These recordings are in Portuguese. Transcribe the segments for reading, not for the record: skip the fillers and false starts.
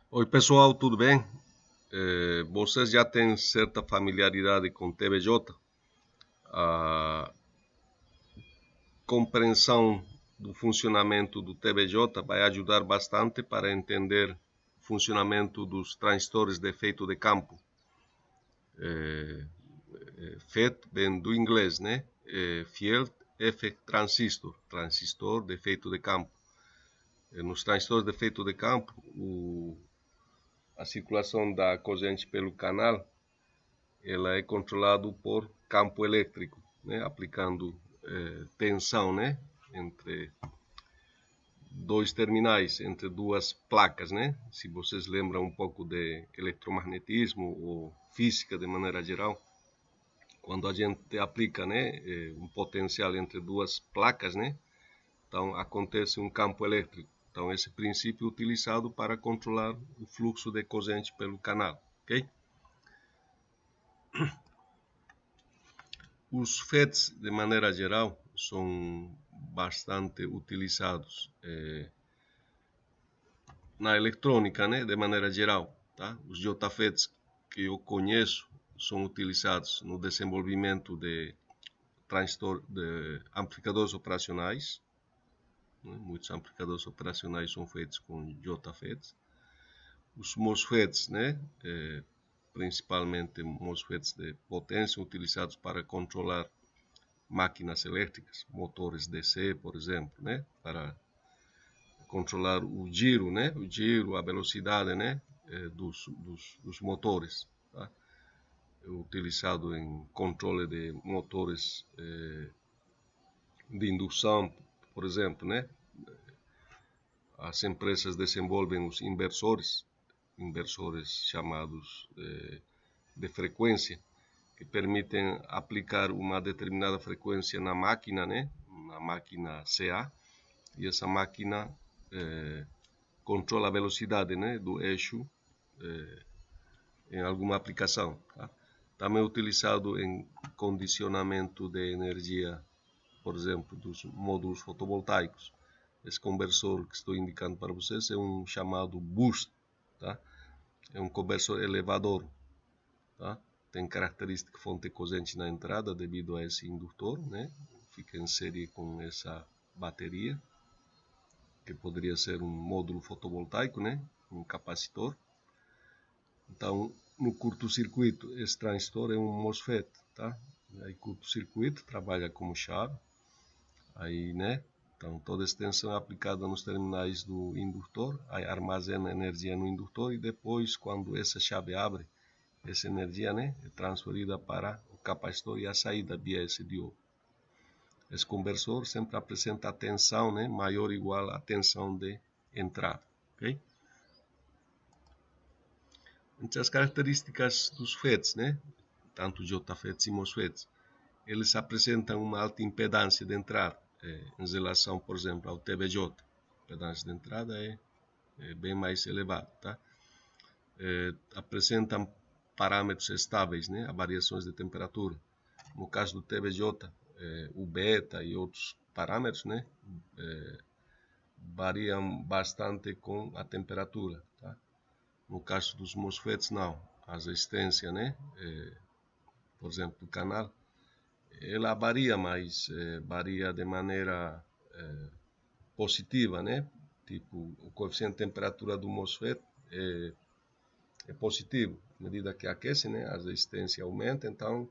Oi pessoal, tudo bem? Vocês já têm certa familiaridade com TBJ? A compreensão do funcionamento do TBJ vai ajudar bastante para entender o funcionamento dos transistores de efeito de campo. FET vem do inglês, né? Field Effect Transistor, transistor de efeito de campo. Nos transistores de efeito de campo, a circulação da corrente pelo canal ela é controlada por campo elétrico, né? Aplicando tensão, né? Entre dois terminais, entre duas placas, né? Se vocês lembram um pouco de eletromagnetismo ou física de maneira geral, quando a gente aplica, né, um potencial entre duas placas, né? Então acontece um campo elétrico. Então esse princípio é utilizado para controlar o fluxo de corrente pelo canal, ok? Os FETs, de maneira geral, são bastante utilizados na eletrônica, né, de maneira geral. Tá? Os JFETs que eu conheço são utilizados no desenvolvimento de amplificadores operacionais. Né? Muitos amplificadores operacionais são feitos com JFETs. Os MOSFETs, né, principalmente MOSFETs de potência, utilizados para controlar máquinas elétricas, motores DC, por exemplo, né, para controlar o giro, né, o giro, a velocidade, né, dos motores, tá? É utilizado em controle de motores de indução, por exemplo, né. As empresas desenvolvem os inversores chamados de frequência, que permitem aplicar uma determinada frequência na máquina, né, na máquina CA, e essa máquina controla a velocidade, né, do eixo em alguma aplicação. Tá? Também é utilizado em condicionamento de energia, por exemplo, dos módulos fotovoltaicos. Esse conversor que estou indicando para vocês é um chamado boost, tá? É um conversor elevador, tá? Tem característica fonte corrente na entrada devido a esse indutor, né? Fica em série com essa bateria, que poderia ser um módulo fotovoltaico, né? Um capacitor. Então, no curto-circuito, esse transistor é um MOSFET, tá? Aí curto-circuito trabalha como chave, aí, né? Então, toda essa tensão é aplicada nos terminais do indutor, aí armazena energia no indutor e depois, quando essa chave abre, essa energia, né, é transferida para o capacitor e a saída via esse diodo. Esse conversor sempre apresenta a tensão, né, maior ou igual à tensão de entrada, ok? Entre as características dos FETs, né, tanto JFETs e MOSFETs, eles apresentam uma alta impedância de entrada, em relação, por exemplo, ao TBJ. A impedância de entrada é bem mais elevada, tá? Apresentam parâmetros estáveis, né, a variações de temperatura. No caso do TBJ, o beta e outros parâmetros, né, variam bastante com a temperatura, tá? No caso dos MOSFETs, não. A resistência, né, por exemplo, do canal, ela varia, mas varia de maneira positiva, né? Tipo, o coeficiente de temperatura do MOSFET é positivo. À medida que aquece, né, a resistência aumenta, então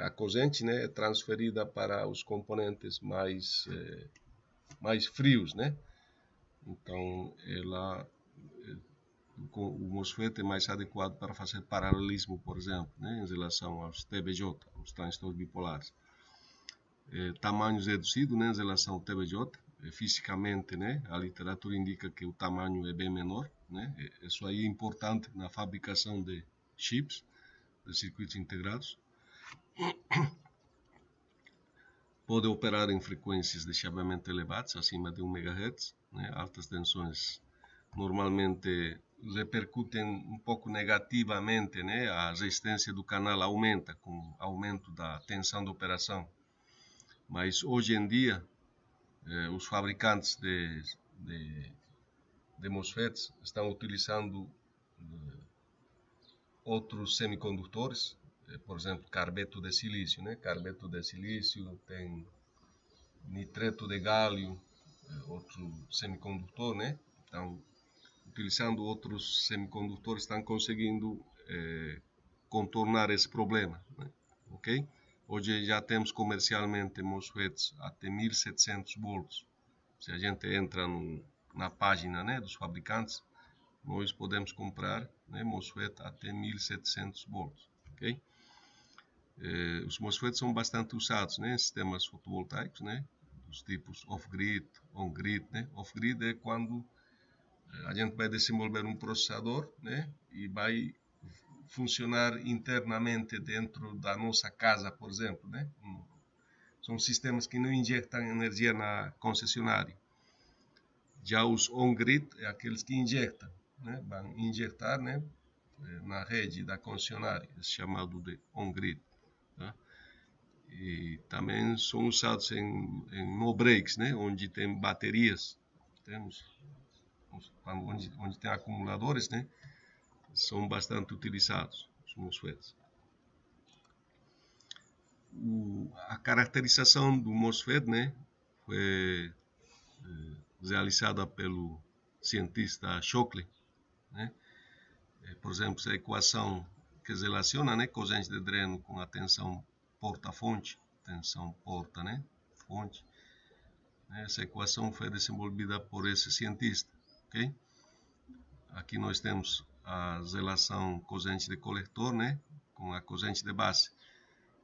a corrente, né, é transferida para os componentes mais frios, né? Então, o MOSFET é mais adequado para fazer paralelismo, por exemplo, né, em relação aos TBJ, os transistores bipolares. Tamanhos reduzidos, né, em relação ao TBJ. Fisicamente, né, a literatura indica que o tamanho é bem menor, né? Isso aí é importante na fabricação de chips, de circuitos integrados. Pode operar em frequências de chaveamento elevadas, acima de 1 MHz, né? Altas tensões normalmente repercutem um pouco negativamente, né? A resistência do canal aumenta com o aumento da tensão de operação. Mas hoje em dia, os fabricantes de de MOSFETs estão utilizando outros semicondutores, por exemplo, carbeto de silício, né? Carbeto de silício, tem nitreto de gálio, outro semicondutor, né? Então, utilizando outros semicondutores, estão conseguindo contornar esse problema, né? Ok? Hoje já temos comercialmente MOSFETs até 1700 volts. Se a gente entra na página, né, dos fabricantes, nós podemos comprar, né, MOSFET até 1700 volts, ok? Os MOSFETs são bastante usados, né, em sistemas fotovoltaicos, né, dos tipos off-grid, on-grid, né? Off-grid é quando a gente vai desenvolver um processador, né, e vai funcionar internamente dentro da nossa casa, por exemplo, né? São sistemas que não injetam energia na concessionária. Já os on-grid é aqueles que injetam, né? Vão injetar, né, na rede da concessionária, é chamado de on-grid, tá? E também são usados em no-breaks, né, onde tem baterias, onde tem acumuladores, né, são bastante utilizados os MOSFETs. A caracterização do MOSFET, né, foi realizada pelo cientista Shockley, né? Por exemplo, a equação que relaciona, né, corrente de dreno com a tensão porta-fonte, tensão porta, né, fonte. Essa equação foi desenvolvida por esse cientista, ok? Aqui nós temos a relação corrente de coletor, né, com a corrente de base.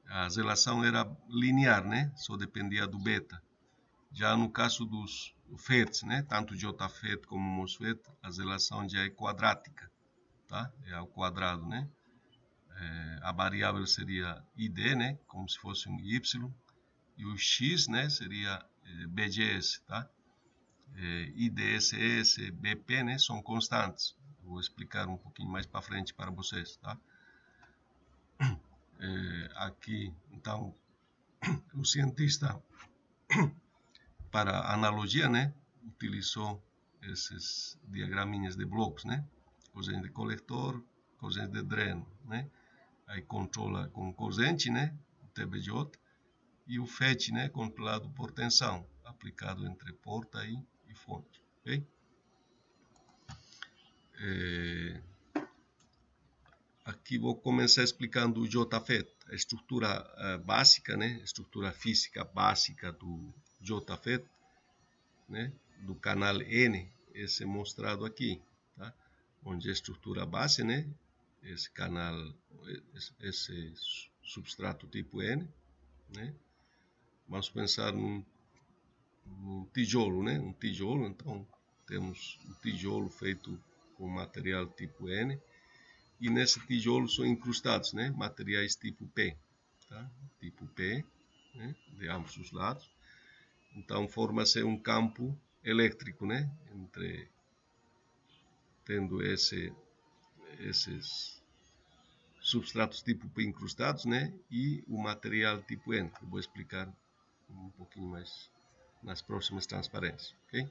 A relação era linear, né, só dependia do beta. Já no caso dos FETs, né, tanto JFET como MOSFET, a relação já é quadrática, tá? É ao quadrado, né? A variável seria ID, né, como se fosse um Y, e o X, né, seria BGS, tá? IDSS, BP, né, são constantes. Vou explicar um pouquinho mais para frente para vocês, tá? Aqui, então, o cientista, para analogia, né, utilizou esses diagraminhas de blocos, né? Corrente de coletor, corrente de dreno, né? Aí controla com corrente, né, o TBJ, e o FET, né, controlado por tensão, aplicado entre porta e fonte, ok? Aqui vou começar explicando o JFET, a estrutura básica, né, a estrutura física básica do JFET, né, do canal N, esse é mostrado aqui, tá? Onde a estrutura base, né, esse canal, esse substrato tipo N, né? Vamos pensar num tijolo, né? Um tijolo, então temos um tijolo feito com material tipo N, e nesse tijolo são incrustados, né, materiais tipo P, tá? Tipo P, né, de ambos os lados. Então forma-se um campo elétrico, né, tendo esses substratos tipo P incrustados, né, e o material tipo N, que eu vou explicar um pouquinho mais nas próximas transparências, ok?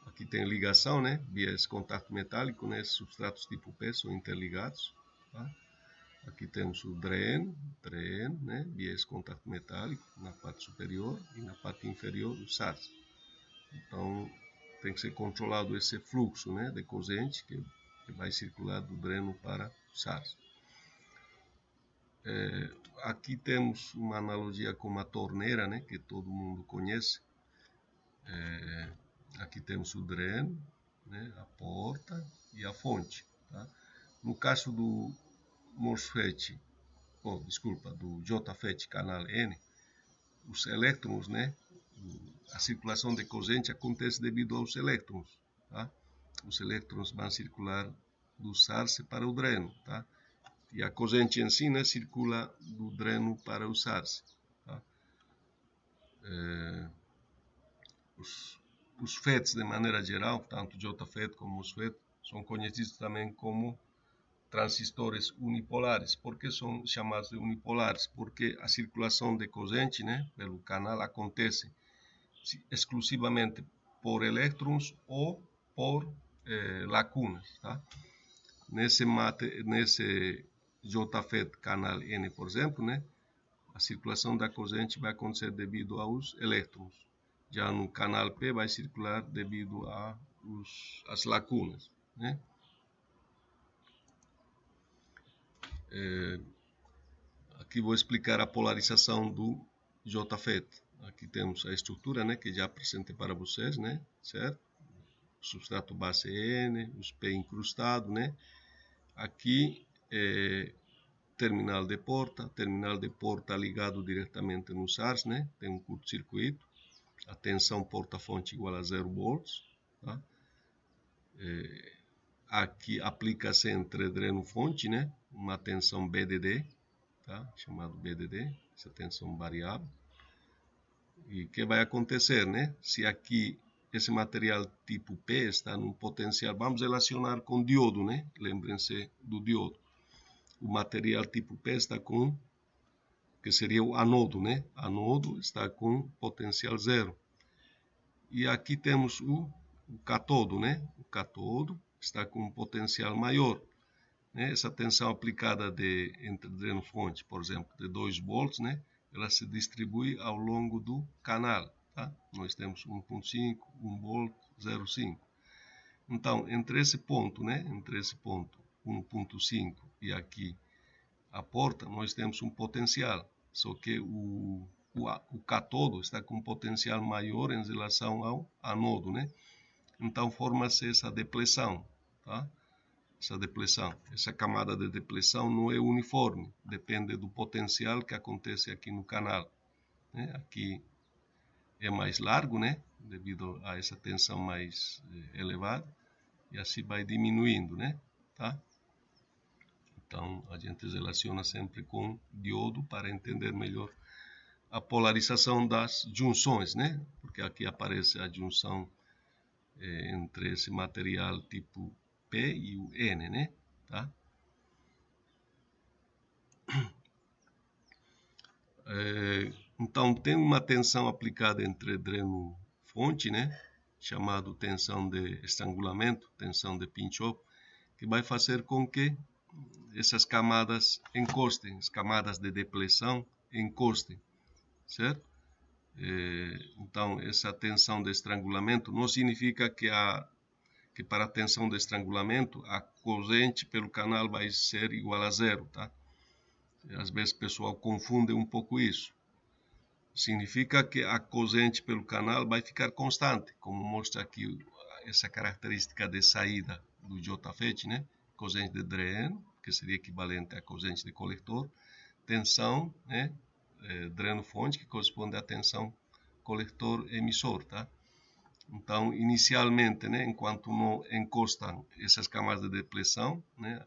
Aqui tem ligação, né, via esse contato metálico, né, esses substratos tipo P são interligados, tá? Aqui temos o dreno, né, via esse contato metálico na parte superior, e na parte inferior o SARS. Então tem que ser controlado esse fluxo, né, de corrente que vai circular do dreno para o SARS. Aqui temos uma analogia com uma torneira, né, que todo mundo conhece. Aqui temos o dreno, né, a porta e a fonte, tá? No caso do MOSFET, do JFET canal N, os elétrons, né, a circulação de corrente acontece devido aos elétrons, tá? Os elétrons vão circular do SARS para o dreno, tá? E a corrente em si, né, circula do dreno para o SARS, tá? Os FETs, de maneira geral, tanto JFET como MOSFET, são conhecidos também como transistores unipolares. Por que são chamados de unipolares? Porque a circulação de corrente, né, pelo canal acontece exclusivamente por elétrons ou por lacunas, tá? Nesse JFET canal N, por exemplo, né, a circulação da corrente vai acontecer devido aos elétrons. Já no canal P vai circular devido às lacunas, né? Aqui vou explicar a polarização do JFET. Aqui temos a estrutura, né, que já apresentei para vocês, né, certo? Substrato base N, os P incrustado, né? Aqui terminal de porta ligado diretamente nos ARS, né? Tem um curto-circuito, a tensão porta-fonte igual a 0 volts, tá? Aqui aplica-se entre dreno-fonte, né? Uma tensão BDD, tá? Chamado BDD, essa tensão variável. E o que vai acontecer, né? Se aqui esse material tipo P está num potencial, vamos relacionar com diodo, né? Lembrem-se do diodo. O material tipo P está com, que seria o anodo, né? Anodo está com potencial zero. E aqui temos o catodo, né? O catodo está com um potencial maior, né? Essa tensão aplicada entre dreno-fonte, por exemplo, de 2 volts, né? Ela se distribui ao longo do canal, tá? Nós temos 1.5, 1 volt, 0.5. Então, entre esse ponto, né? Entre esse ponto 1.5 e aqui a porta, nós temos um potencial. Só que o catodo está com um potencial maior em relação ao anodo, né? Então, forma-se essa depleção, tá? Essa camada de depleção não é uniforme, depende do potencial que acontece aqui no canal, né? Aqui é mais largo, né? Devido a essa tensão mais elevada, e assim vai diminuindo, né? Tá? Então, a gente relaciona sempre com diodo para entender melhor a polarização das junções, né? Porque aqui aparece a junção entre esse material tipo P e o N, né? Tá? Então, tem uma tensão aplicada entre dreno-fonte, né? Chamado tensão de estrangulamento, tensão de pinch-off, que vai fazer com que essas camadas encostem, as camadas de depleção encostem, certo? Então, essa tensão de estrangulamento não significa que para a tensão de estrangulamento a corrente pelo canal vai ser igual a zero, tá? Às vezes o pessoal confunde um pouco isso. Significa que a corrente pelo canal vai ficar constante, como mostra aqui essa característica de saída do JFET, né? Corrente de dreno, que seria equivalente à corrente de coletor, tensão, né? Dreno-fonte, que corresponde à tensão coletor-emissor, tá? Então, inicialmente, né, enquanto não encostam essas camadas de depleção, né,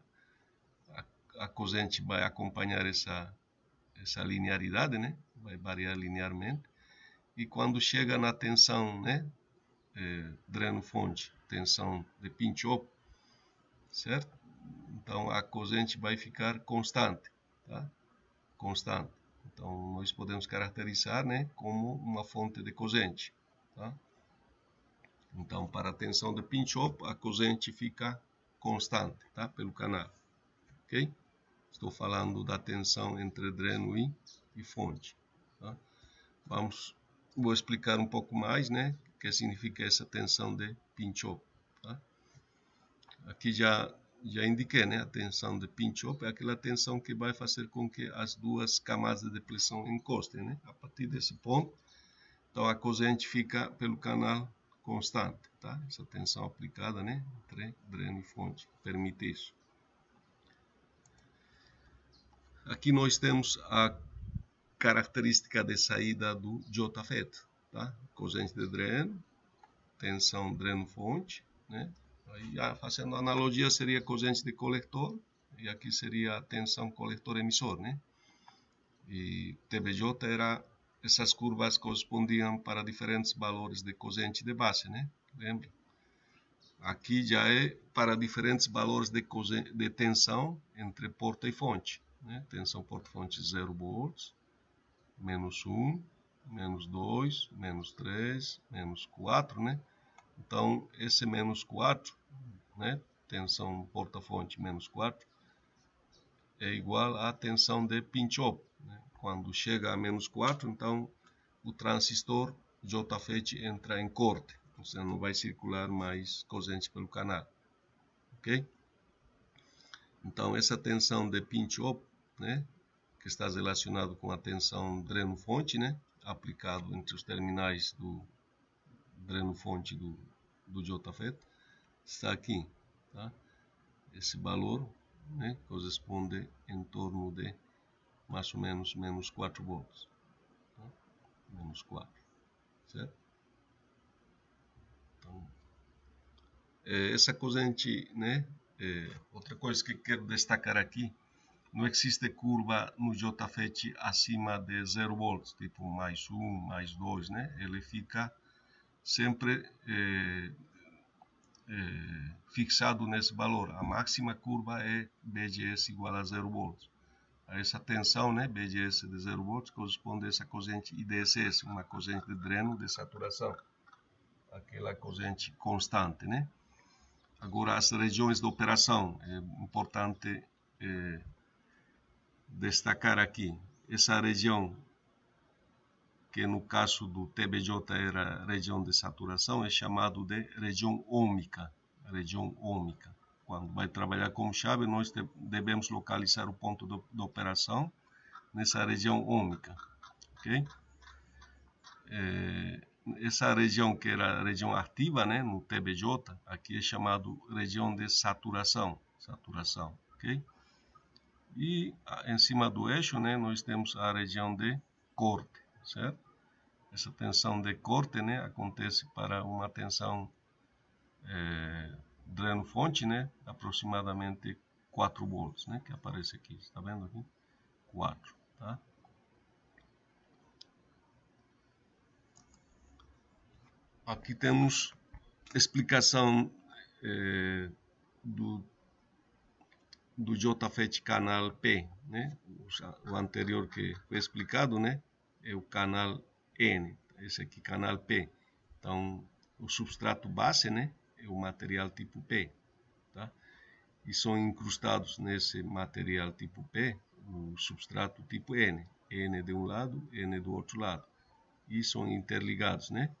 a corrente vai acompanhar essa linearidade, né, vai variar linearmente, e quando chega na tensão, né, dreno-fonte, tensão de pinch-off, certo? Então, a corrente vai ficar constante, tá? Constante. Então, nós podemos caracterizar, né, como uma fonte de corrente, tá? Então, para a tensão de pinch-off, a corrente fica constante, tá? Pelo canal, ok? Estou falando da tensão entre dreno e fonte, tá? Vou explicar um pouco mais, né? O que significa essa tensão de pinch-off, tá? Aqui já indiquei, né? A tensão de pinch-off é aquela tensão que vai fazer com que as duas camadas de depleção encostem, né? A partir desse ponto, então a corrente fica pelo canal constante, tá? Essa tensão aplicada, né? Entre dreno e fonte permite isso. Aqui nós temos a característica de saída do JFET, tá? Corrente de dreno, tensão dreno-fonte, né? Aí, fazendo analogia, seria corrente de coletor, e aqui seria a tensão coletor-emissor, né? E TBJ era, essas curvas correspondiam para diferentes valores de corrente de base, né? Lembra? Aqui já é para diferentes valores de tensão entre porta e fonte, né? Tensão porta-fonte 0 volts, menos 1, menos 2, menos 3, menos 4, né? Então, esse menos 4 né? Tensão porta-fonte menos 4 é igual à tensão de pinch-off, né? Quando chega a menos 4, então o transistor JFET entra em corte, você não vai circular mais corrente pelo canal, ok? Então essa tensão de pinch-off, né, que está relacionado com a tensão dreno-fonte, né, aplicado entre os terminais do dreno-fonte do JFET, está aqui, tá? Esse valor, né, corresponde em torno de mais ou menos menos 4 volts, tá? Menos 4, certo? Então, essa corrente, né, outra coisa que quero destacar aqui, não existe curva no JFET acima de 0 volts, tipo mais 1, mais 2, né? Ele fica sempre fixado nesse valor. A máxima curva é BGS igual a 0 volts. A essa tensão, né, BGS de 0 volts, corresponde a essa corrente IDSS, uma corrente de dreno de saturação, aquela corrente constante, né? Agora, as regiões de operação, é importante destacar aqui. Essa região, que no caso do TBJ era região de saturação, é chamado de região ômica. Região ômica. Quando vai trabalhar com chave, nós devemos localizar o ponto de operação nessa região ômica, ok? Essa região que era a região ativa, né, no TBJ, aqui é chamado região de saturação, ok? E em cima do eixo, né, nós temos a região de corte, certo? Essa tensão de corte, né, acontece para uma tensão dreno-fonte, né, aproximadamente 4 volts, né, que aparece aqui, está vendo aqui? 4, tá? Aqui temos explicação do JFET canal P, né? O anterior que foi explicado, né, é o canal N, esse aqui canal P. Então, o substrato base, né, é o material tipo P, tá? E são incrustados nesse material tipo P o substrato tipo N, N de um lado, N do outro lado, e são interligados, né?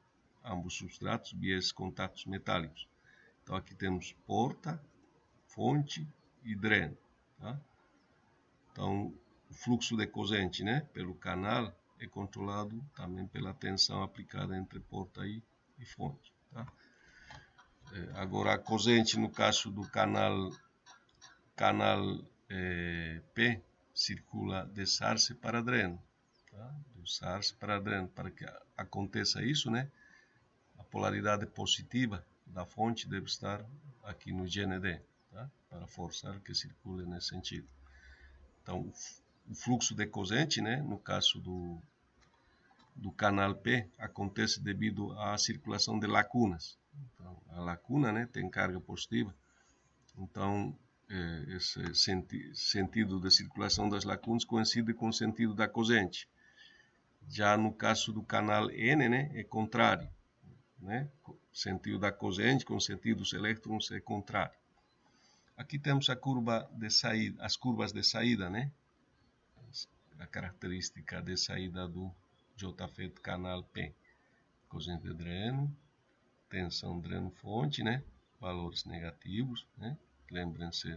Ambos substratos via esses contatos metálicos. Então aqui temos porta, fonte e dreno, tá? Então o fluxo de corrente, né, pelo canal é controlado também pela tensão aplicada entre porta e fonte, tá? Agora a corrente no caso do canal P circula de SARS para dreno, tá? Do SARS para dreno. Para que aconteça isso, né, a polaridade positiva da fonte deve estar aqui no GND, tá? Para forçar que circule nesse sentido. Então, o fluxo de corrente, né, no caso do canal P, acontece devido à circulação de lacunas. Então, a lacuna, né, tem carga positiva. Então, esse sentido de circulação das lacunas coincide com o sentido da corrente. Já no caso do canal N, né, é contrário, né? O sentido da corrente com o sentido dos elétrons é contrário. Aqui temos a curva de saída, as curvas de saída, né? A característica de saída do JFET canal P. Corrente de dreno, tensão dreno-fonte, né? Valores negativos, né? Lembrem-se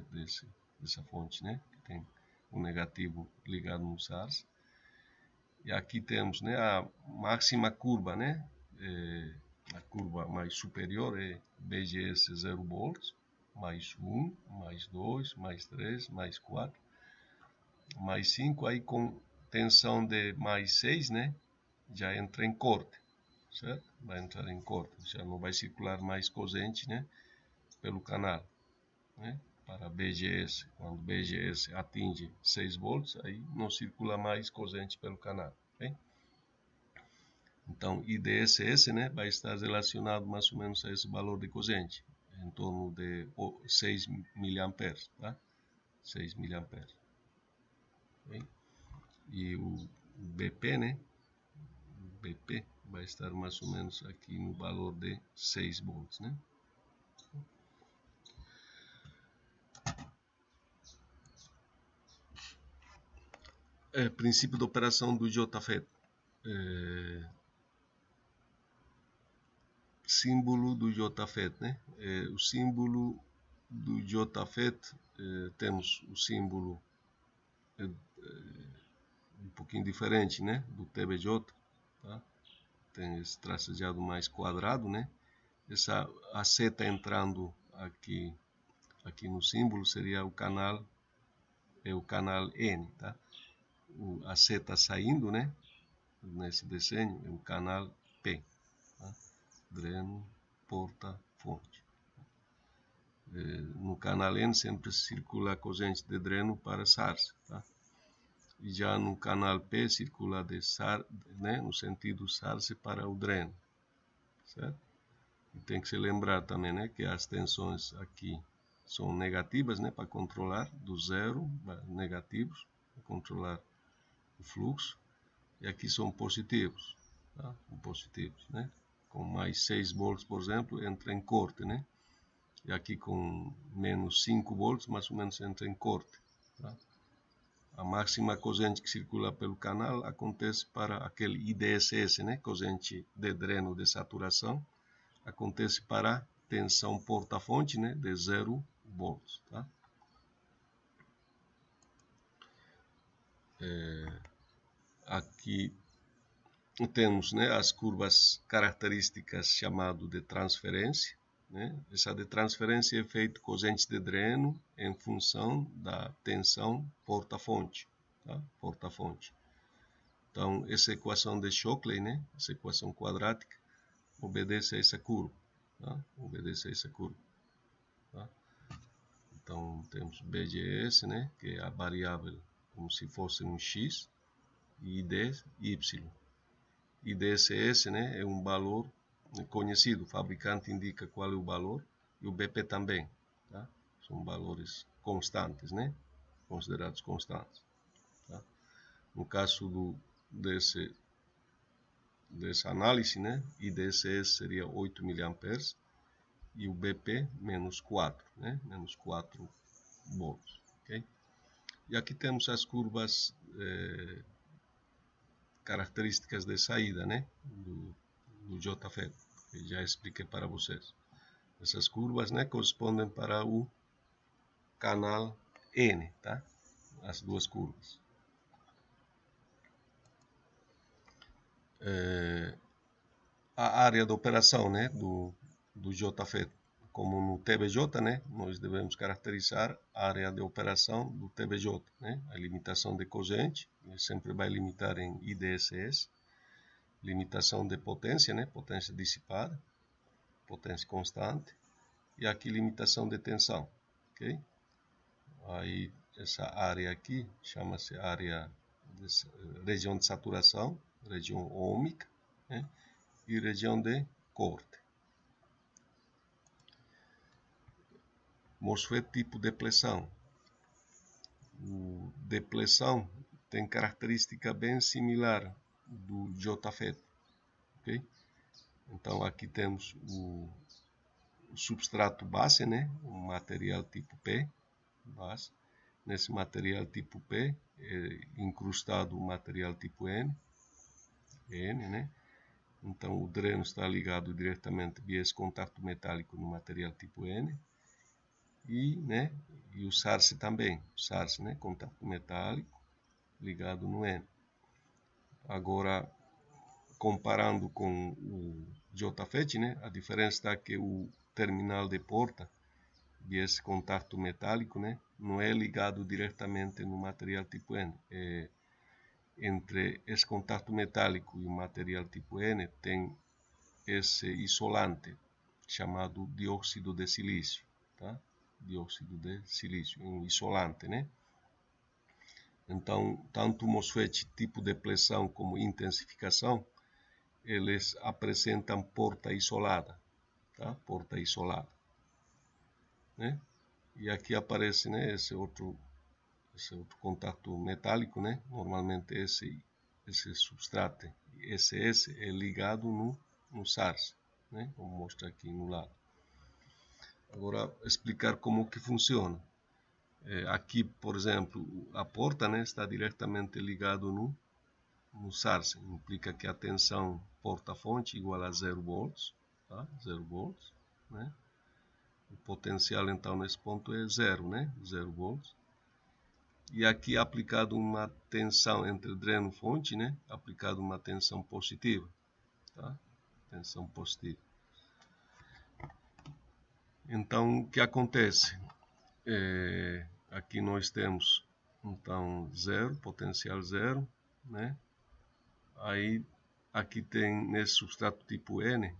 dessa fonte, né, que tem o negativo ligado no SARS. E aqui temos, né, a máxima curva, né, a curva mais superior é BGS 0 volts, mais 1, mais 2, mais 3, mais 4, mais 5, aí com tensão de mais 6, né, já entra em corte, certo? Vai entrar em corte, já não vai circular mais corrente, né, pelo canal, né, para BGS. Quando BGS atinge 6 volts, aí não circula mais corrente pelo canal, okay? Então, IDSS, né, vai estar relacionado mais ou menos a esse valor de corrente, em torno de 6 mA, tá? 6 mA. Okay? E o BP, né, o BP vai estar mais ou menos aqui no valor de 6 volts, né? princípio de operação do JFET. Símbolo do JFET, né? O símbolo do JFET, temos o símbolo um pouquinho diferente, né? Do TBJ, tá? Tem esse traçado mais quadrado, né? A seta entrando aqui no símbolo seria o canal N, tá? A seta saindo, né? Nesse desenho é o canal P, tá? Dreno, porta, fonte. No canal N sempre circula a corrente de dreno para SARS, tá? E já no canal P circula né, no sentido SARS para o dreno, certo? E tem que se lembrar também, né, que as tensões aqui são negativas, né, para controlar do zero, negativos, para controlar o fluxo, e aqui são positivos, tá? Positivos, né? Com mais 6 volts, por exemplo, entra em corte, né? E aqui com menos 5 volts, mais ou menos entra em corte, tá? A máxima corrente que circula pelo canal acontece para aquele IDSS, né? Corrente de dreno de saturação, acontece para tensão porta-fonte, né? De 0 volts, tá? Aqui temos, né, as curvas características chamado de transferência, né? Essa de transferência é feita corrente de dreno em função da tensão porta-fonte, tá? Porta-fonte. Então, essa equação de Shockley, né? Essa equação quadrática, obedece a essa curva, tá? Obedece a essa curva, tá? Então, temos BGS, né? Que é a variável como se fosse um X, e ID, Y. IDSS, né, é um valor conhecido, o fabricante indica qual é o valor, e o BP também, tá? São valores constantes, né, considerados constantes, tá? No caso dessa análise, né, IDSS seria 8 mA e o BP menos 4, né, menos 4 volts, ok? E aqui temos as curvas características de saída, né, do JFET, que já expliquei para vocês. Essas curvas, né, correspondem para o canal N, tá? As duas curvas. A área de operação, né, do JFET, como no TBJ, né, nós devemos caracterizar a área de operação do TBJ, né? A limitação de corrente, sempre vai limitar em IDSS, limitação de potência, né, potência dissipada, potência constante, e aqui limitação de tensão, ok? Aí essa área aqui chama-se área região de saturação, região ômica, né? E região de corte. MOSFET tipo depressão. O depressão tem característica bem similar do JFET, ok? Então aqui temos o substrato base, né? Um material tipo P, base. Nesse material tipo P é incrustado o material tipo N, né? Então o dreno está ligado diretamente via esse contato metálico no material tipo N, né? E o SARS também, o SARS, né? Contato metálico ligado no N. Agora, comparando com o JFET, né? A diferença está que o terminal de porta e esse contato metálico, né, não é ligado diretamente no material tipo N. Entre esse contato metálico e o material tipo N tem esse isolante chamado dióxido de silício, tá? Dióxido de silício, um isolante, né? Então, tanto o MOSFET tipo depressão como intensificação, eles apresentam porta isolada, tá? Porta isolada, né? E aqui aparece, né, esse outro contato metálico, né? Normalmente esse substrato SS é ligado no SARS, né? Como mostra aqui no lado. Agora explicar como que funciona. Aqui, por exemplo, a porta, né, está diretamente ligado no SARS. Implica que a tensão porta-fonte igual a 0 volts, tá? 0 volts, né? O potencial, então, nesse ponto é 0, né? 0 volts. E aqui aplicado uma tensão entre dreno e fonte, né? Aplicado uma tensão positiva, tá? Tensão positiva. Então, o que acontece? Aqui nós temos, então, 0, potencial 0, né? Aí, aqui tem, nesse substrato tipo N,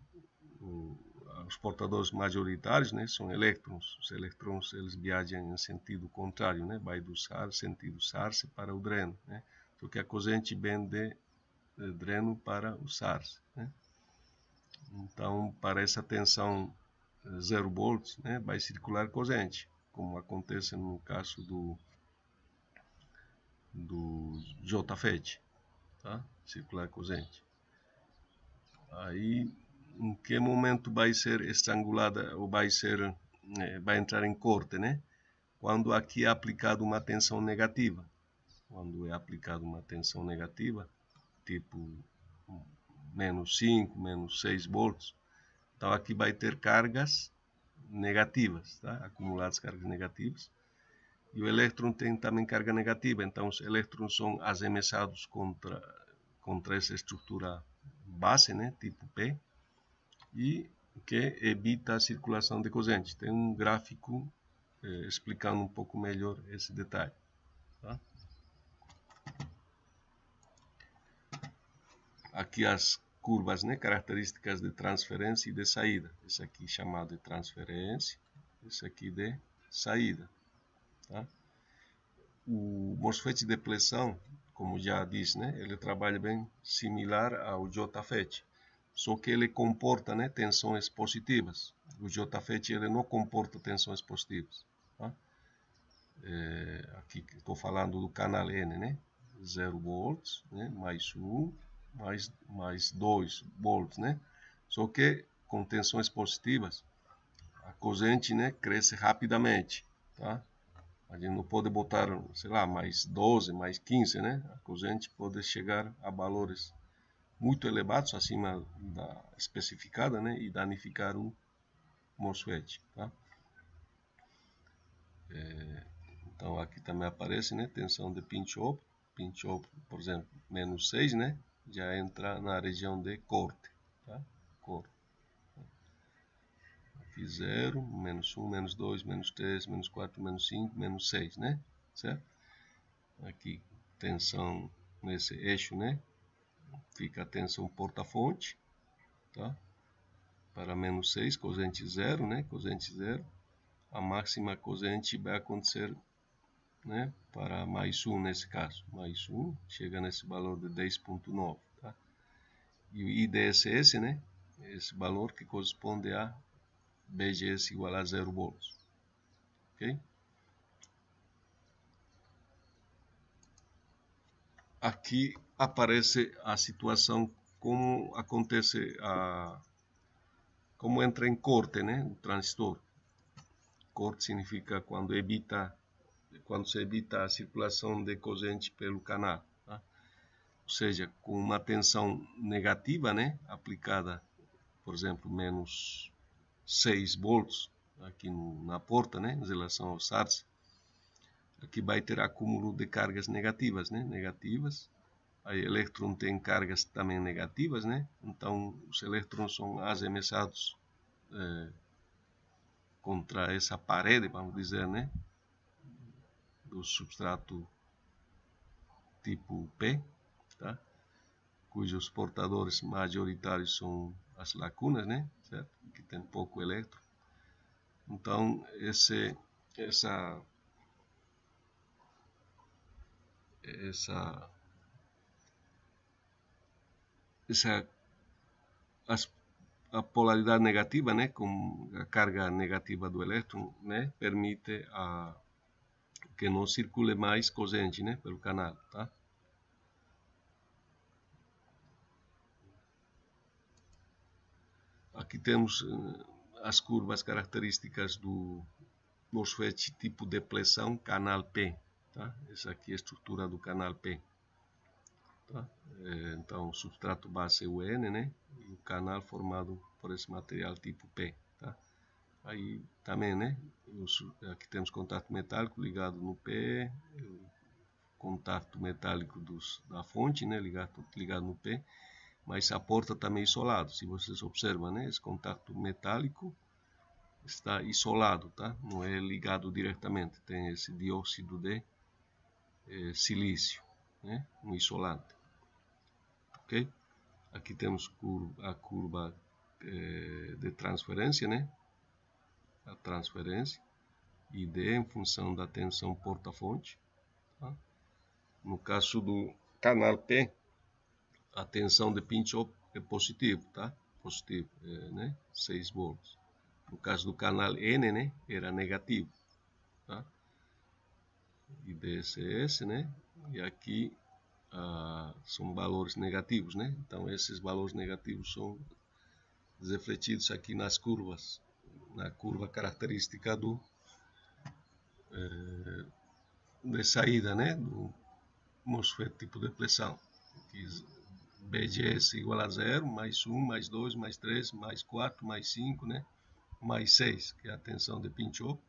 os portadores majoritários, né, são elétrons. Os elétrons, eles viajam em sentido contrário, né? Vai do sentido SARS para o dreno, né? Então, que a corrente vem de dreno para o SARS, né? Então, para essa tensão 0 volts, né, vai circular corrente, como acontece no caso do JFET, tá? Circular corrente. Aí, em que momento vai ser estrangulada ou vai entrar em corte, né? Quando aqui é aplicada uma tensão negativa. Quando é aplicada uma tensão negativa, tipo menos 5, menos 6 volts, então aqui vai ter cargas negativas, tá? Acumuladas cargas negativas. E o elétron tem também carga negativa, então os elétrons são arremessados contra essa estrutura base, né, tipo P, e que evita a circulação de corrente. Tem um gráfico explicando um pouco melhor esse detalhe, tá? Aqui as curvas, né, características de transferência e de saída. Esse aqui chamado de transferência, esse aqui de saída, tá? O MOSFET de pressão, como já disse, né, ele trabalha bem similar ao JFET, só que ele comporta, né, tensões positivas. O JFET ele não comporta tensões positivas, tá? Aqui estou falando do canal N, né, 0 volts, né, mais 1, mais 2 volts, né? Só que com tensões positivas, a corrente, né, cresce rapidamente, tá? A gente não pode botar, sei lá, mais 12, mais 15, né? A corrente pode chegar a valores muito elevados, acima da especificada, né? E danificar o MOSFET, tá? Então aqui também aparece, né? Tensão de pinch-off. Pinch-off, por exemplo, menos 6, né? Já entra na região de corte, tá? Corte. Aqui 0, menos 1, menos 2, menos 3, menos 4, menos 5, menos 6, né? Certo? Aqui tensão nesse eixo, né? Fica a tensão porta-fonte, tá? Para menos 6, corrente 0, né? Corrente 0. A máxima corrente vai acontecer, né? Para mais 1 nesse caso. Mais 1 chega nesse valor de 10.9, tá? E o IDSS, né? Esse valor que corresponde a BGS igual a 0 volts. Ok? Aqui aparece a situação como acontece como entra em corte, né, o transistor. Corte significa quando se evita a circulação de corrente pelo canal, tá? Ou seja, com uma tensão negativa, né, aplicada, por exemplo, menos 6 volts aqui na porta, né, em relação ao SARS, aqui vai ter acúmulo de cargas negativas, né, negativas. Aí elétron tem cargas também negativas, né? Então os elétrons são arremessados contra essa parede, vamos dizer, né? Do substrato tipo P, tá? Cujos portadores majoritários são as lacunas, né? Certo? Que tem pouco elétron. Então essa a polaridade negativa, né, com a carga negativa do elétron, né, permite que não circule mais corrente, né, pelo canal, tá? Aqui temos as curvas características do MOSFET tipo depressão canal P, tá? Essa aqui é a estrutura do canal P, tá? Então o substrato base é o N, né? E o canal formado por esse material tipo P, tá? Aí também, né? Aqui temos contato metálico ligado no P, contato metálico da fonte, né? Ligado no P, mas a porta também isolado. Se vocês observam, né? Esse contato metálico está isolado, tá? Não é ligado diretamente. Tem esse dióxido de silício, né? Um isolante, ok? Aqui temos a curva de transferência, né? A transferência ID em função da tensão porta-fonte, tá? No caso do canal P, a tensão de pinch-off é positivo, tá? Positivo, né? 6 volts. No caso do canal N, né? Era negativo, tá? E DSS, né? E aqui são valores negativos, né? Então esses valores negativos são refletidos aqui nas curvas, na curva característica de saída, né? Do MOSFET tipo de depressão. BGS igual a 0, mais 1, mais 2, mais 3, mais 4, mais 5, né? Mais 6, que é a tensão de pinch-off.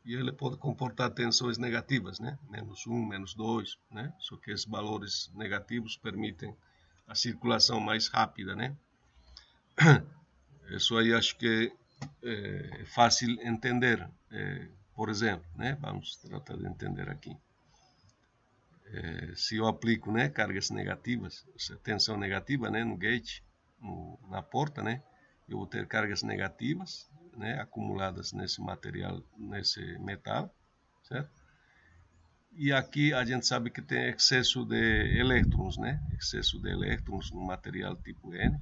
E ele pode comportar tensões negativas, né? Menos 1, menos 2, né? Só que esses valores negativos permitem a circulação mais rápida, né? Isso aí acho que é fácil entender. Por exemplo, né? Vamos tratar de entender aqui. Se eu aplico, né, cargas negativas, tensão negativa, né, no gate, na porta, né, eu vou ter cargas negativas, né, acumuladas nesse material, nesse metal, certo? E aqui a gente sabe que tem excesso de elétrons, né, excesso de elétrons no material tipo N.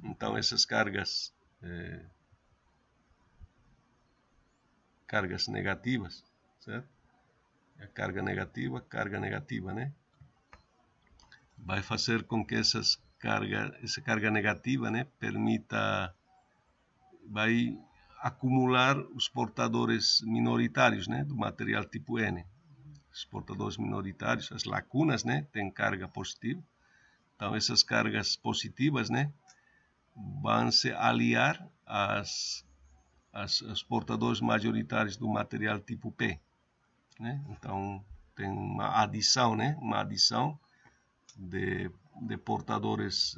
Então essas cargas negativas, certo? A carga negativa, né? Vai fazer com que essa carga negativa, né, vai acumular os portadores minoritários, né, do material tipo N. Os portadores minoritários, as lacunas, né, têm carga positiva. Então essas cargas positivas, né, vão se aliar aos portadores majoritários do material tipo P, né? Então tem uma adição, né, de portadores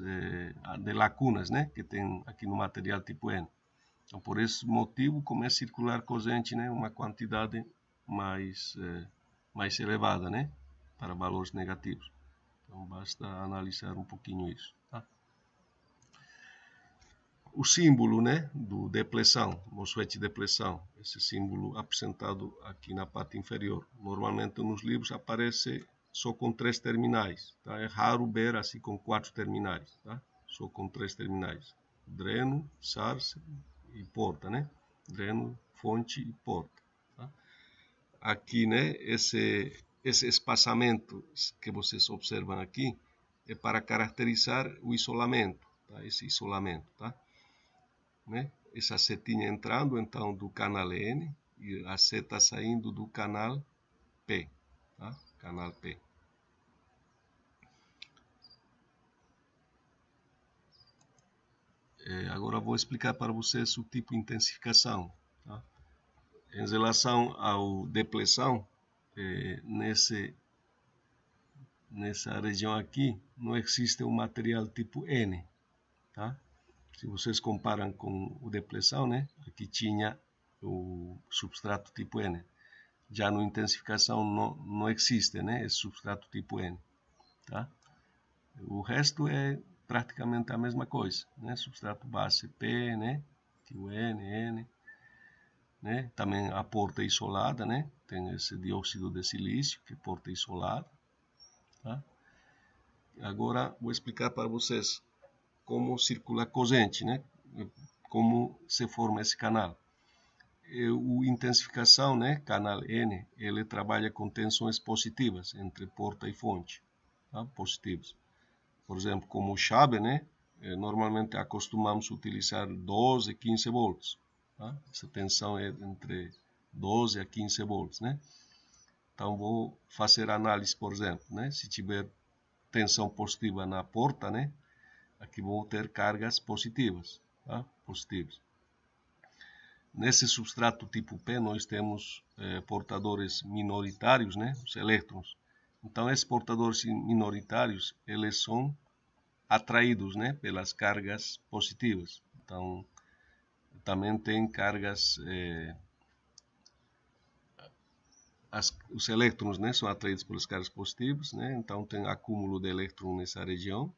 de lacunas, né, que tem aqui no material tipo N. Então, por esse motivo, começa a circular corrente, né, uma quantidade mais elevada, né, para valores negativos. Então, basta analisar um pouquinho isso, tá? O símbolo, né, do depressão, MOSFET depressão, esse símbolo apresentado aqui na parte inferior. Normalmente nos livros aparece só com 3 terminais, tá? É raro ver assim com 4 terminais, tá? Só com 3 terminais: dreno, source e porta, né? Dreno, fonte e porta, tá? Aqui, né, esse espaçamento que vocês observam aqui é para caracterizar o isolamento, tá? Esse isolamento, tá? Né? Essa setinha entrando então do canal N e a seta saindo do canal P, tá? Canal P. Agora vou explicar para vocês o tipo de intensificação, tá? Em relação ao depressão, nessa região aqui não existe um material tipo N, tá? Se vocês comparam com o depressão, né? Aqui tinha o substrato tipo N. Já no intensificação não existe, né, esse substrato tipo N, tá? O resto é praticamente a mesma coisa, né? Substrato base P, né, tipo N, né? Também a porta isolada, né? Tem esse dióxido de silício, que é porta isolada, tá? Agora vou explicar para vocês como circula a corrente, né? Como se forma esse canal. O intensificação, né, canal N, ele trabalha com tensões positivas entre porta e fonte, tá? Positivas. Por exemplo, como chave, né, normalmente acostumamos utilizar 12, 15 volts, tá? Essa tensão é entre 12 a 15 volts, né? Então vou fazer análise, por exemplo, né? Se tiver tensão positiva na porta, né? Aqui vou ter cargas positivas, tá? Positivas. Nesse substrato tipo P, nós temos portadores minoritários, né? Os elétrons. Então, esses portadores minoritários, eles são atraídos, né? Pelas cargas positivas. Então, também tem cargas... os elétrons, né? São atraídos pelas cargas positivas, né? Então, tem acúmulo de elétrons nessa região.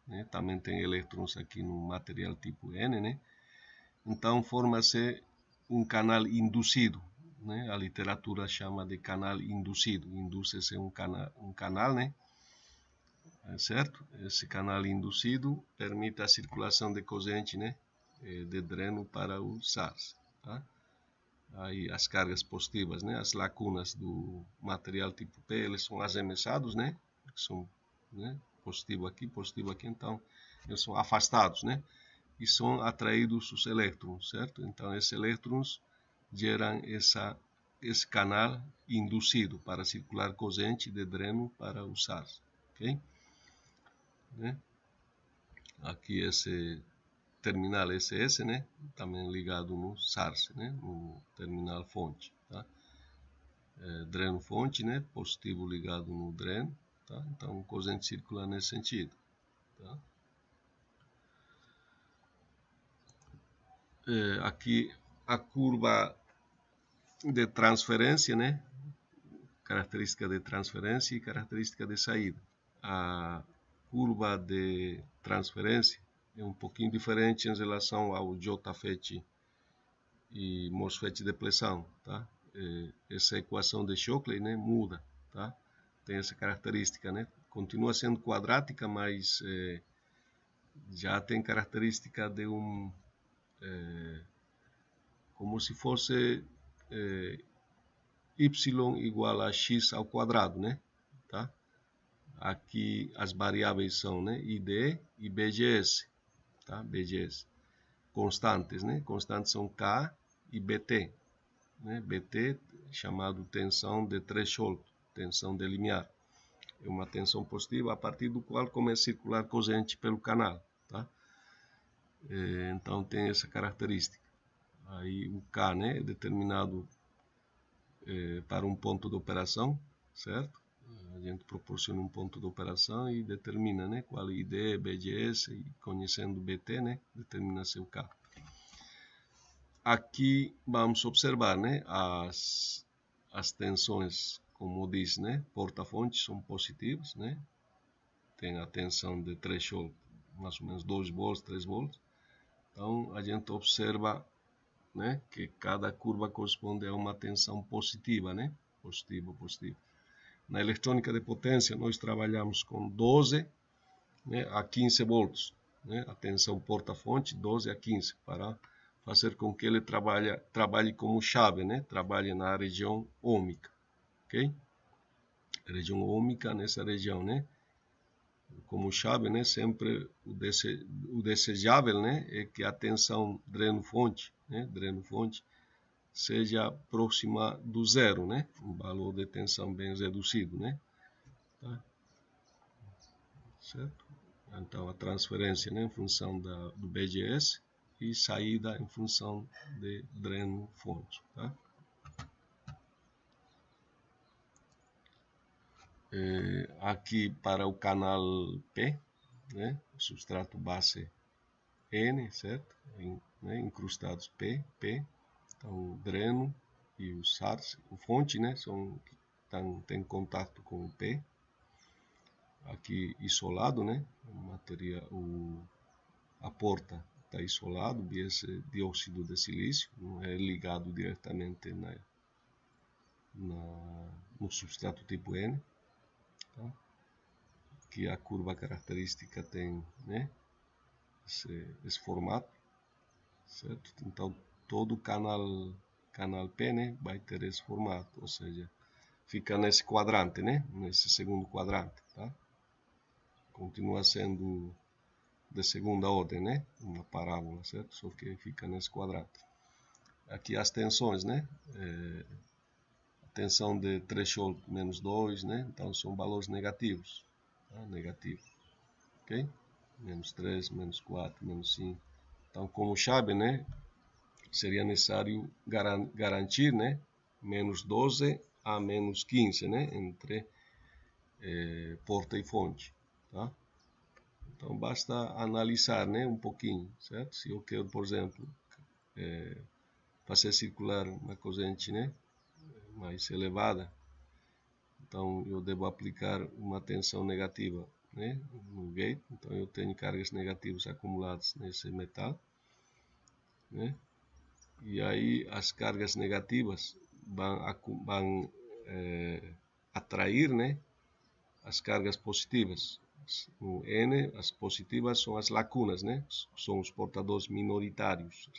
Né? Também tem elétrons aqui no material tipo N, né? Então, forma-se um canal induzido, né? A literatura chama de canal induzido. Induz-se um canal, né? Certo? Esse canal induzido permite a circulação de corrente, né? De dreno para o SAS, tá? Aí as cargas positivas, né? As lacunas do material tipo P, eles são arremessados, né? São, né? Positivo aqui, então eles são afastados, né? E são atraídos os elétrons, certo? Então, esses elétrons geram esse canal induzido para circular corrente de dreno para o SAS, ok? Né? Aqui esse terminal SS, né? Também ligado no SARS, né? No terminal fonte, tá? Dreno fonte, né? Positivo ligado no dreno, tá? Então, corrente circula nesse sentido, tá? Aqui a curva de transferência, né? Característica de transferência e característica de saída. A curva de transferência é um pouquinho diferente em relação ao JFET e MOSFET de pressão, tá? Essa equação de Shockley, né, muda, tá? Tem essa característica, né? Continua sendo quadrática, mas já tem característica de como se fosse y igual a x ao quadrado, né? Tá? Aqui as variáveis são, né, ID e BGS, tá? BGS. Constantes, né? Constantes são K e BT, né? BT chamado tensão de threshold, tensão de limiar. É uma tensão positiva a partir do qual começa a circular corrente pelo canal, tá? Então tem essa característica. Aí o K, né, é determinado para um ponto de operação, certo? A gente proporciona um ponto de operação e determina, né, qual é ID, BGS, e conhecendo BT, né, determina seu K. Aqui vamos observar, né, as tensões, como diz, né, porta-fonte são positivas, né? Tem a tensão de threshold, mais ou menos 2 volts, 3 volts. Então a gente observa, né, que cada curva corresponde a uma tensão positiva, né? Positiva. Na eletrônica de potência, nós trabalhamos com 12, né, a 15 volts, né? A tensão porta-fonte, 12 a 15, para fazer com que ele trabalhe como chave, né? Trabalhe na região ômica, ok? Região ômica, nessa região, né? Como chave, né? Sempre o desejável, né, é que a tensão dreno-fonte, né? Dreno-fonte, seja próxima do zero, né? Um valor de tensão bem reduzido, né? Tá? Certo? Então, a transferência, né, em função do BGS e saída em função de dreno-fonte, tá? Aqui para o canal P, né? Substrato base N, certo? Né? Incrustados P. Então, o dreno e o SARS, o fonte, né, tem contato com o P. Aqui isolado, né, a porta está isolado, esse dióxido de silício, não é ligado diretamente no substrato tipo N. Tá? Aqui a curva característica tem, né, esse formato, certo? Então todo canal P, né, vai ter esse formato, ou seja, fica nesse quadrante, né, nesse segundo quadrante, tá? Continua sendo de segunda ordem, né, uma parábola, certo? Só que fica nesse quadrante. aqui as tensões, né? A tensão de threshold menos 2, né? Então são valores negativos, tá? Negativo, ok? Menos 3, menos 4, menos 5. Então, como chave, né? Seria necessário garantir, né? Menos 12 a menos 15, né? Entre porta e fonte, tá? Então basta analisar, né, um pouquinho, certo? Se eu quero, por exemplo, fazer circular uma corrente, né, mais elevada, então eu devo aplicar uma tensão negativa, né, no gate. Então eu tenho cargas negativas acumuladas nesse metal, né? E aí as cargas negativas vão atrair, né, as cargas positivas. No N, as positivas são as lacunas, né? São os portadores minoritários,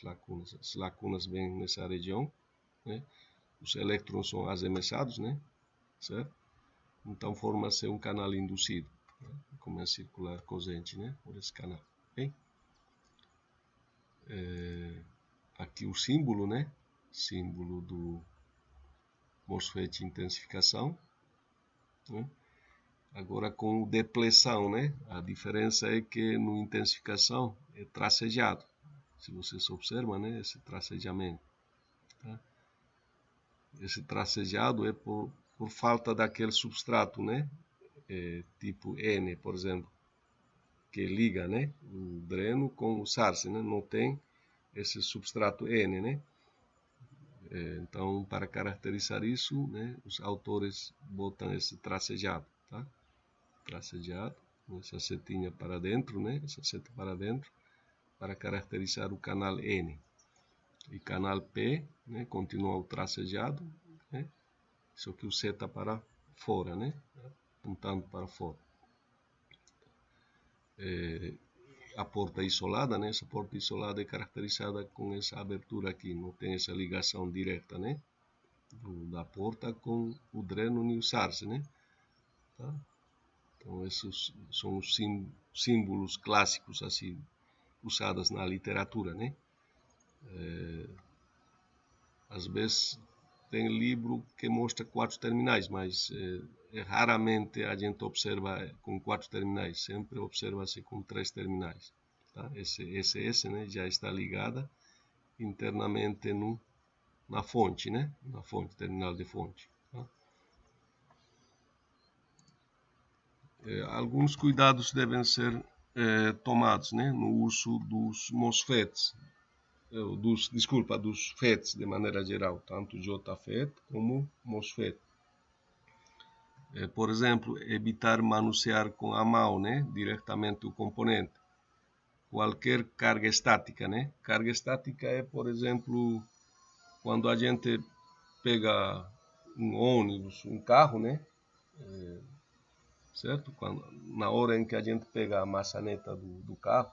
as lacunas vêm nessa região, né? Os elétrons são arremessados, né? Certo? Então forma-se um canal induzido, né? Começa a circular corrente, né? Por esse canal, okay? Aqui o símbolo, né? Símbolo do MOSFET de intensificação, né? Agora com depleção, né? A diferença é que no intensificação é tracejado. Se vocês observam, né? Esse tracejamento, tá? Esse tracejado é por falta daquele substrato, né? Tipo N, por exemplo, que liga, né? O dreno com o SARS, né? Não tem esse substrato N, né? Então, para caracterizar isso, né? Os autores botam esse tracejado, tá? Tracejado, essa setinha para dentro, né? Essa seta para dentro, para caracterizar o canal N. E canal P, né? Continua o tracejado, né? Só que o seta para fora, né? Apontando para fora. A porta isolada, né? Essa porta isolada é caracterizada com essa abertura aqui, não tem essa ligação direta, né? Da porta com o dreno e o SARS, né? Tá? Então esses são os símbolos clássicos assim usados na literatura, né? Às vezes tem livro que mostra 4 terminais, mas raramente a gente observa com 4 terminais, sempre observa-se com 3 terminais, tá? Esse né, já está ligada internamente na fonte, né? Na fonte, terminal de fonte, tá? Alguns cuidados devem ser tomados, né, no uso dos MOSFETs, dos FETs de maneira geral, tanto JFET como MOSFET. Por exemplo, evitar manusear com a mão, né, diretamente o componente. Qualquer carga estática, né? Carga estática é, por exemplo, quando a gente pega um ônibus, um carro, né? Certo? Na hora em que a gente pega a maçaneta do carro,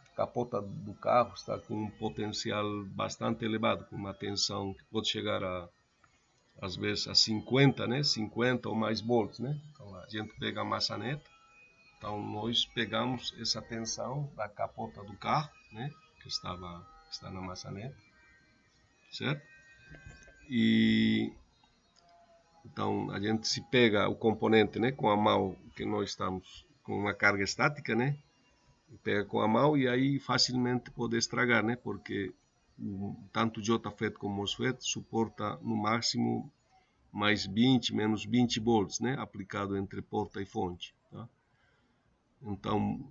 a capota do carro está com um potencial bastante elevado, com uma tensão que pode chegar às vezes a 50, né? 50 ou mais volts, né? Então a gente pega a maçaneta, então nós pegamos essa tensão da capota do carro, né? Que está na maçaneta, certo? E então a gente se pega o componente, né? Com a mão que nós estamos com uma carga estática, né? Pega com a mão e aí facilmente pode estragar, né? Porque tanto JFET como MOSFET suporta no máximo mais 20, menos 20 volts, né? Aplicado entre porta e fonte, tá? Então,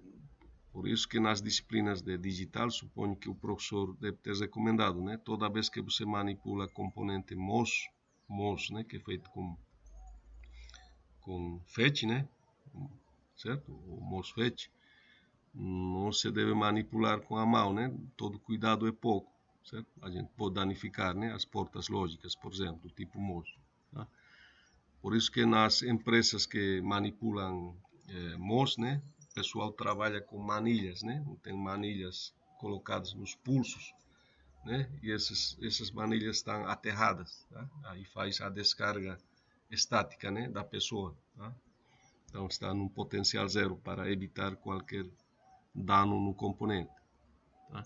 por isso que nas disciplinas de digital, suponho que o professor deve ter recomendado, né? Toda vez que você manipula componente MOS, né? Que é feito com FET, né? Certo? O MOSFET. Não se deve manipular com a mão, né? Todo cuidado é pouco, certo? A gente pode danificar, né? As portas lógicas, por exemplo, tipo MOS, tá? Por isso que nas empresas que manipulam MOS, né? O pessoal trabalha com manilhas, né? Tem manilhas colocadas nos pulsos, né? E essas manilhas estão aterradas, tá? Aí faz a descarga estática, né? Da pessoa, tá? Então está num potencial zero para evitar qualquer dano no componente, tá?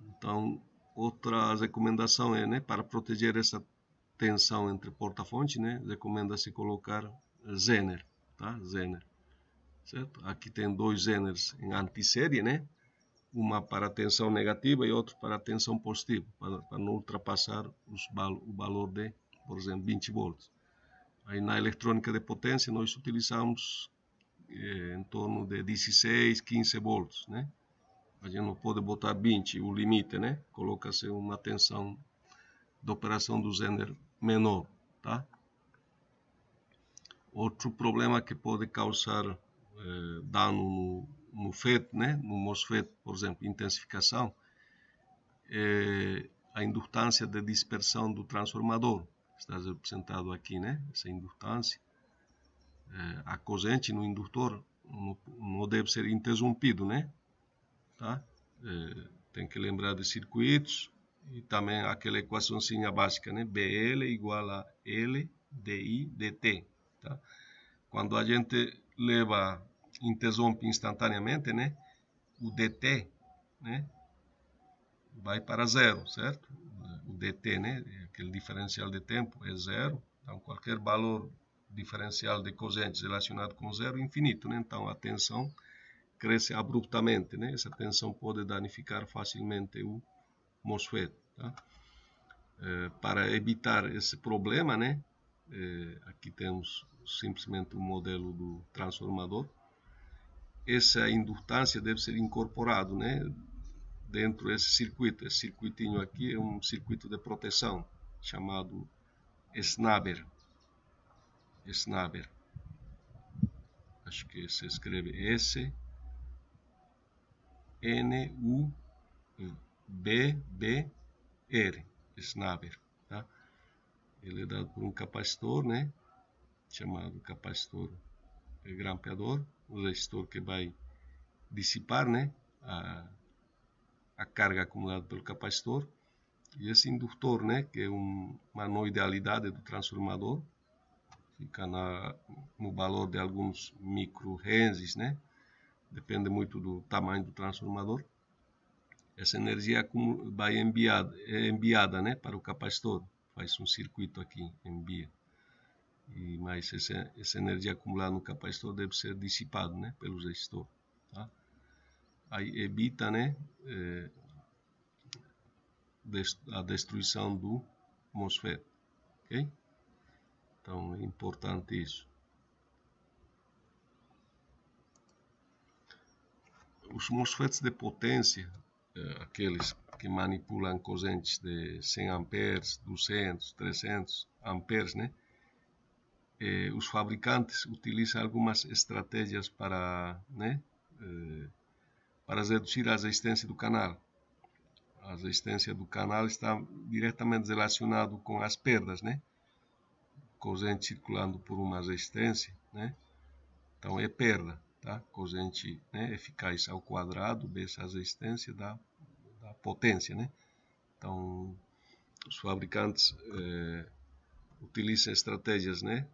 Então outra recomendação é, né, para proteger essa tensão entre porta-fonte, né, recomenda-se colocar Zener, tá? Zener, certo? Aqui tem 2 Zeners em antissérie, né? Uma para tensão negativa e outra para tensão positiva, para não ultrapassar o valor de, por exemplo, 20 volts. Aí na eletrônica de potência nós utilizamos em torno de 16, 15 volts, né? A gente não pode botar 20, o limite, né? Coloca-se uma tensão de operação do Zener menor, tá? Outro problema que pode causar dano no FET, né? No MOSFET, por exemplo, intensificação, é a indutância de dispersão do transformador. Está representado aqui, né? Essa indutância. A corrente no indutor não deve ser interrompido, né? Tá? Tem que lembrar de circuitos e também aquela equaçãozinha básica, né? BL igual a L DI dt. Tá? Quando a gente interrompe instantaneamente, né? O dt, né? Vai para zero, certo? O dt, né? Aquele diferencial de tempo é zero. Então, qualquer valor diferencial de corrente relacionado com zero é infinito, né? Então, a tensão cresce abruptamente, né? Essa tensão pode danificar facilmente o MOSFET, tá? Para evitar esse problema, né? Aqui temos simplesmente o modelo do transformador. Essa indutância deve ser incorporado, né? Dentro desse circuito. Esse circuitinho aqui é um circuito de proteção chamado Snaber. Snaber. Acho que se escreve S-N-U-B-B-R. Snaber. Tá? Ele é dado por um capacitor, né? Chamado capacitor grampeador, o resistor que vai dissipar, né? A carga acumulada pelo capacitor. E esse indutor, né, que é uma não idealidade do transformador, fica no valor de alguns microhenses, né? Depende muito do tamanho do transformador. Essa energia vai enviada, né, para o capacitor. Faz um circuito aqui, envia. Mas essa energia acumulada no capacitor deve ser dissipada, né, pelo resistor. Tá? Aí evita, né, a destruição do MOSFET. Ok? Então é importante isso. Os MOSFETs de potência, aqueles que manipulam correntes de 100 amperes, 200, 300 amperes, né? Os fabricantes utilizam algumas estratégias para, né, para reduzir a resistência do canal. A resistência do canal está diretamente relacionado com as perdas, né? Corrente circulando por uma resistência, né? Então é perda, tá? Corrente, né, eficaz ao quadrado dessa resistência da potência, né? Então os fabricantes utilizam estratégias, né,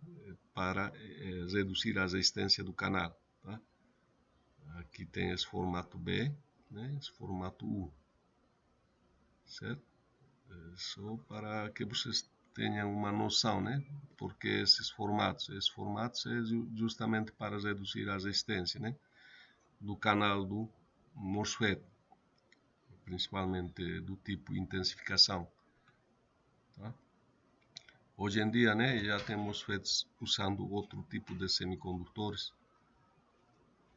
para reduzir a resistência do canal, tá? Aqui tem esse formato B, né, esse formato U, certo? Só para que vocês tenham uma noção, né? Porque esses formatos é justamente para reduzir a resistência, né, do canal do MOSFET, principalmente do tipo intensificação. Tá? Hoje em dia, né, já tem MOSFETs usando outro tipo de semicondutores,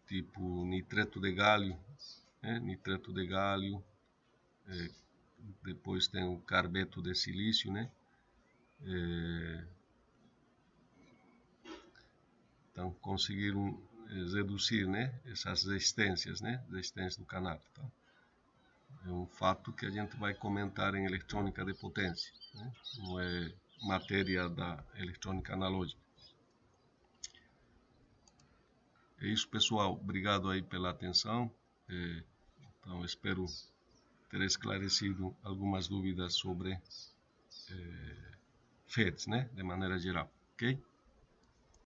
tipo nitreto de gálio, né? Nitreto de gálio, depois tem o carbeto de silício, né? Então conseguiram reduzir, né, essas resistências, né, resistências do canal. Tá? É um fato que a gente vai comentar em eletrônica de potência, né? Não é matéria da eletrônica analógica. É isso, pessoal. Obrigado aí pela atenção. Então espero ter esclarecido algumas dúvidas sobre FETs, né, de maneira geral, ok?